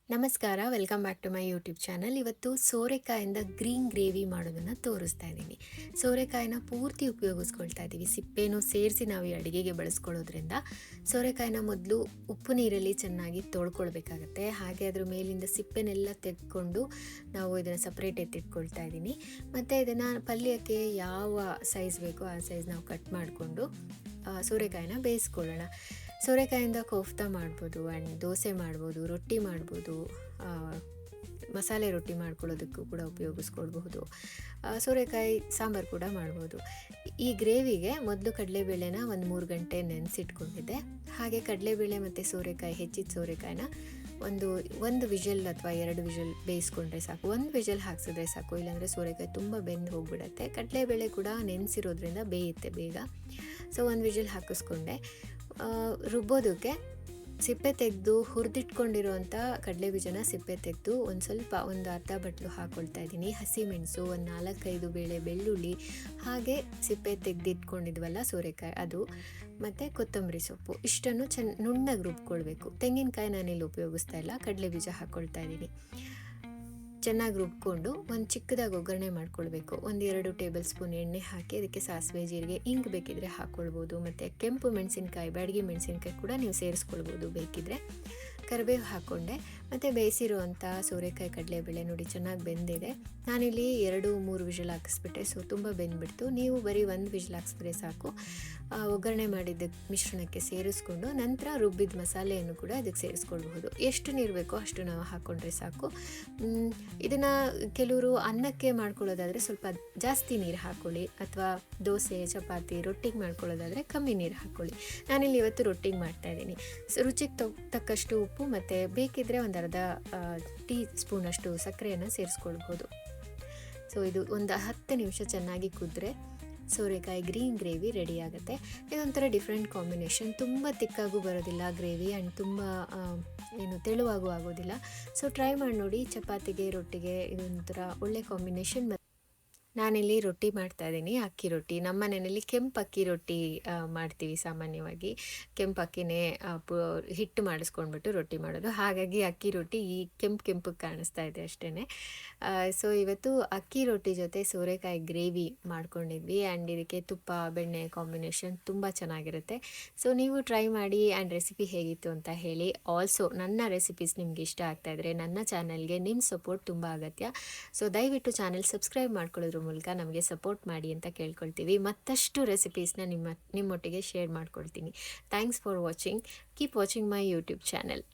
ನಮಸ್ಕಾರ, welcome back to my YouTube channel. ಇವತ್ತು ಸೋರೆಕಾಯಿಂದ ಗ್ರೀನ್ ಗ್ರೇವಿ ಮಾಡೋದನ್ನು ತೋರಿಸ್ತಾ ಇದ್ದೀನಿ. ಸೋರೆಕಾಯಿನ ಪೂರ್ತಿ ಉಪಯೋಗಿಸ್ಕೊಳ್ತಾ ಇದ್ದೀವಿ. ಸಿಪ್ಪೆನೂ ಸೇರಿಸಿ ನಾವು ಈ ಅಡುಗೆಗೆ ಬಳಸ್ಕೊಳ್ಳೋದ್ರಿಂದ ಸೋರೆಕಾಯಿನ ಮೊದಲು ಉಪ್ಪು ನೀರಲ್ಲಿ ಚೆನ್ನಾಗಿ ತೊಳ್ಕೊಳ್ಬೇಕಾಗತ್ತೆ. ಹಾಗೆ ಅದ್ರ ಮೇಲಿಂದ ಸಿಪ್ಪೆನೆಲ್ಲ ತೆಗೆದುಕೊಂಡು ನಾವು ಇದನ್ನು ಸಪ್ರೇಟ್ ಎತ್ತಿಟ್ಕೊಳ್ತಾ ಇದ್ದೀನಿ. ಮತ್ತು ಇದನ್ನು ಪಲ್ಯಕ್ಕೆ ಯಾವ ಸೈಜ್ ಬೇಕೋ ಆ ಸೈಜ್ ನಾವು ಕಟ್ ಮಾಡಿಕೊಂಡು ಸೋರೆಕಾಯಿನ ಬೇಯಿಸ್ಕೊಳ್ಳೋಣ. ಸೋರೆಕಾಯಿಂದ ಕೋಫ್ತಾ ಮಾಡ್ಬೋದು, ಆ್ಯಂಡ್ ದೋಸೆ ಮಾಡ್ಬೋದು, ರೊಟ್ಟಿ ಮಾಡ್ಬೋದು, ಮಸಾಲೆ ರೊಟ್ಟಿ ಮಾಡ್ಕೊಳ್ಳೋದಕ್ಕೂ ಕೂಡ ಉಪಯೋಗಿಸ್ಕೊಳ್ಬಹುದು. ಸೋರೆಕಾಯಿ ಸಾಂಬಾರು ಕೂಡ ಮಾಡ್ಬೋದು. ಈ ಗ್ರೇವಿಗೆ ಮೊದಲು ಕಡಲೆಬೇಳೆನ ಒಂದು 3 ಗಂಟೆ ನೆನೆಸಿಟ್ಕೊಂಡಿದ್ದೆ. ಹಾಗೆ ಕಡಲೆಬೇಳೆ ಮತ್ತು ಸೋರೆಕಾಯಿ, ಹೆಚ್ಚಿದ ಸೋರೆಕಾಯಿನ ಒಂದು ವಿಷಲ್ ಅಥವಾ 2 ವಿಷಲ್ ಬೇಯಿಸ್ಕೊಂಡ್ರೆ ಸಾಕು. 1 ವಿಷಲ್ ಹಾಕ್ಸಿದ್ರೆ ಸಾಕು, ಇಲ್ಲಾಂದರೆ ಸೋರೆಕಾಯಿ ತುಂಬ ಬೆಂದು ಹೋಗಿಬಿಡತ್ತೆ. ಕಡಲೆಬೇಳೆ ಕೂಡ ನೆನೆಸಿರೋದ್ರಿಂದ ಬೇಯುತ್ತೆ ಬೇಗ. So 1 whistle ಹಾಕಿಸ್ಕೊಂಡೆ. ರುಬ್ಬೋದಕ್ಕೆ ಸಿಪ್ಪೆ ತೆಗೆದು ಹುರಿದಿಟ್ಕೊಂಡಿರೋಂಥ ಕಡಲೆ ಬೀಜನ ಸಿಪ್ಪೆ ತೆಗೆದು ಒಂದು ಅರ್ಧ ಬಟ್ಲು ಹಾಕ್ಕೊಳ್ತಾ ಇದ್ದೀನಿ. ಹಸಿಮೆಣಸು, ಒಂದು 4-5 ಬೆಳ್ಳುಳ್ಳಿ, ಹಾಗೆ ಸಿಪ್ಪೆ ತೆಗೆದಿಟ್ಕೊಂಡಿದ್ವಲ್ಲ ಸೋರೆಕಾಯಿ ಅದು, ಮತ್ತು ಕೊತ್ತಂಬರಿ ಸೊಪ್ಪು, ಇಷ್ಟನ್ನು ನುಣ್ಣಗೆ ರುಬ್ಕೊಳ್ಬೇಕು. ತೆಂಗಿನಕಾಯಿ ನಾನಿಲ್ಲಿ ಉಪಯೋಗಿಸ್ತಾ ಇಲ್ಲ, ಕಡಲೆ ಬೀಜ ಹಾಕ್ಕೊಳ್ತಾ ಇದ್ದೀನಿ. ಚೆನ್ನಾಗಿ ರುಬ್ಕೊಂಡು ಒಂದು ಚಿಕ್ಕದಾಗಿ ಒಗ್ಗರಣೆ ಮಾಡ್ಕೊಳ್ಬೇಕು. 1-2 ಟೇಬಲ್ ಸ್ಪೂನ್ ಎಣ್ಣೆ ಹಾಕಿ ಅದಕ್ಕೆ ಸಾಸಿವೆ, ಜೀರಿಗೆ, ಇಂಗು ಬೇಕಿದ್ರೆ ಹಾಕ್ಕೊಳ್ಬೋದು. ಮತ್ತು ಕೆಂಪು ಮೆಣಸಿನ್ಕಾಯಿ, ಬ್ಯಾಡಗಿ ಮೆಣಸಿನ್ಕಾಯಿ ಕೂಡ ನೀವು ಸೇರಿಸ್ಕೊಳ್ಬೋದು ಬೇಕಿದ್ರೆ. ಕರಿಬೇವು ಹಾಕ್ಕೊಂಡೆ. ಮತ್ತು ಬೇಯಿಸಿರುವಂಥ ಸೋರೆಕಾಯಿ, ಕಡಲೆಬೇಳೆ ನೋಡಿ ಚೆನ್ನಾಗಿ ಬೆಂದಿದೆ. ನಾನಿಲ್ಲಿ 2-3 ವಿಷಲ್ ಹಾಕಿಸ್ಬಿಟ್ಟೆ, ಸೊ ತುಂಬ ಬೆಂದ್ಬಿಡ್ತು. ನೀವು ಬರೀ 1 ವಿಷಲ್ ಹಾಕಿಸಿದ್ರೆ ಸಾಕು. ಒಗ್ಗರಣೆ ಮಾಡಿದ್ದ ಮಿಶ್ರಣಕ್ಕೆ ಸೇರಿಸ್ಕೊಂಡು ನಂತರ ರುಬ್ಬಿದ ಮಸಾಲೆಯನ್ನು ಕೂಡ ಅದಕ್ಕೆ ಸೇರಿಸ್ಕೊಳ್ಬಹುದು. ಎಷ್ಟು ನೀರು ಬೇಕೋ ಅಷ್ಟು ನಾವು ಹಾಕ್ಕೊಂಡ್ರೆ ಸಾಕು. ಇದನ್ನು ಕೆಲವರು ಅನ್ನಕ್ಕೆ ಮಾಡ್ಕೊಳ್ಳೋದಾದರೆ ಸ್ವಲ್ಪ ಜಾಸ್ತಿ ನೀರು ಹಾಕ್ಕೊಳ್ಳಿ, ಅಥವಾ ದೋಸೆ, ಚಪಾತಿ, ರೊಟ್ಟಿಗೆ ಮಾಡ್ಕೊಳ್ಳೋದಾದರೆ ಕಮ್ಮಿ ನೀರು ಹಾಕ್ಕೊಳ್ಳಿ. ನಾನಿಲ್ಲಿ ಇವತ್ತು ರೊಟ್ಟಿಗೆ ಮಾಡ್ತಾಯಿದ್ದೀನಿ. ರುಚಿಗೆ ತಕ್ಕಷ್ಟು ಉಪ್ಪು ಮತ್ತು ಬೇಕಿದ್ದರೆ 1/2 ಟೀ ಸ್ಪೂನಷ್ಟು ಸಕ್ಕರೆಯನ್ನು ಸೇರಿಸ್ಕೊಳ್ಬೋದು. ಸೊ ಇದು ಒಂದು 10 ನಿಮಿಷ ಚೆನ್ನಾಗಿ ಕುದ್ರೆ ಸೋರೆಕಾಯಿ ಗ್ರೀನ್ ಗ್ರೇವಿ ರೆಡಿ ಆಗುತ್ತೆ. ಇದೊಂಥರ ಡಿಫ್ರೆಂಟ್ ಕಾಂಬಿನೇಷನ್. ತುಂಬ ತಿಕ್ಕಾಗೂ ಬರೋದಿಲ್ಲ ಗ್ರೇವಿ, ಆ್ಯಂಡ್ ತುಂಬ ತೆಳುವಾಗೂ ಆಗೋದಿಲ್ಲ. ಸೊ ಟ್ರೈ ಮಾಡಿ ನೋಡಿ. ಚಪಾತಿಗೆ, ರೊಟ್ಟಿಗೆ ಇದೊಂಥರ ಒಳ್ಳೆ ಕಾಂಬಿನೇಷನ್. ನಾನಿಲ್ಲಿ ರೊಟ್ಟಿ ಮಾಡ್ತಾಯಿದ್ದೀನಿ, ಅಕ್ಕಿ ರೊಟ್ಟಿ. ನಮ್ಮ ಮನೆಯಲ್ಲಿ ಕೆಂಪು ಅಕ್ಕಿ ರೊಟ್ಟಿ ಮಾಡ್ತೀವಿ ಸಾಮಾನ್ಯವಾಗಿ. ಕೆಂಪು ಅಕ್ಕಿನೇ ಹಿಟ್ಟು ಮಾಡಿಸ್ಕೊಂಡ್ಬಿಟ್ಟು ರೊಟ್ಟಿ ಮಾಡೋದು. ಹಾಗಾಗಿ ಅಕ್ಕಿ ರೊಟ್ಟಿ ಈ ಕೆಂಪು ಕಾಣಿಸ್ತಾ ಇದೆ ಅಷ್ಟೇ. ಸೊ ಇವತ್ತು ಅಕ್ಕಿ ರೊಟ್ಟಿ ಜೊತೆ ಸೋರೆಕಾಯಿ ಗ್ರೇವಿ ಮಾಡ್ಕೊಂಡಿದ್ವಿ, ಆ್ಯಂಡ್ ಇದಕ್ಕೆ ತುಪ್ಪ, ಬೆಣ್ಣೆ ಕಾಂಬಿನೇಷನ್ ತುಂಬ ಚೆನ್ನಾಗಿರುತ್ತೆ. ಸೊ ನೀವು ಟ್ರೈ ಮಾಡಿ, ಆ್ಯಂಡ್ ರೆಸಿಪಿ ಹೇಗಿತ್ತು ಅಂತ ಹೇಳಿ. ಆಲ್ಸೋ ನನ್ನ ರೆಸಿಪೀಸ್ ನಿಮ್ಗೆ ಇಷ್ಟ ಆಗ್ತಾಯಿದ್ರೆ ನನ್ನ ಚಾನಲ್ಗೆ ನಿಮ್ಮ ಸಪೋರ್ಟ್ ತುಂಬ ಅಗತ್ಯ. ಸೊ ದಯವಿಟ್ಟು ಚಾನಲ್ ಸಬ್ಸ್ಕ್ರೈಬ್ ಮಾಡ್ಕೊಳ್ಳೋದ್ರ ಮೂಲಕ ನಮಗೆ ಸಪೋರ್ಟ್ ಮಾಡಿ ಅಂತ ಕೇಳ್ಕೊಳ್ತೀವಿ. ಮತ್ತಷ್ಟು ರೆಸಿಪೀಸ್ನ ನಿಮ್ಮೊಟ್ಟಿಗೆ ಶೇರ್ ಮಾಡ್ಕೊಳ್ತೀನಿ. Thanks for watching. Keep watching my YouTube channel.